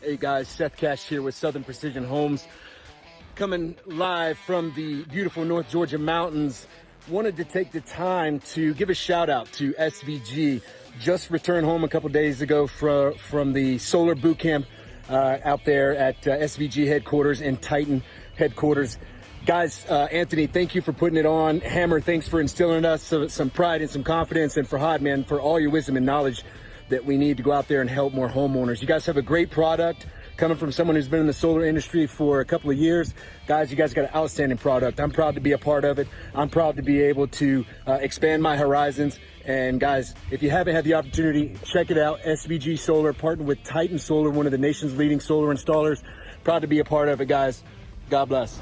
Hey guys, Seth Cash here with Southern Precision Homes, coming live from the beautiful North Georgia mountains. Wanted to take the time to give a shout out to SVG. Just returned home a couple days ago from the solar boot camp out there at SVG headquarters and Titan headquarters. Guys, Anthony, thank you for putting it on. Hammer, thanks for instilling us some pride and some confidence. And Farhad, man, for all your wisdom and knowledge that we need to go out there and help more homeowners. You guys have a great product coming from someone who's been in the solar industry for a couple of years. Guys, you guys got an outstanding product. I'm proud to be a part of it. I'm proud to be able to expand my horizons. And guys, if you haven't had the opportunity, check it out. SVG Solar, partnered with Titan Solar, one of the nation's leading solar installers. Proud to be a part of it, guys. God bless.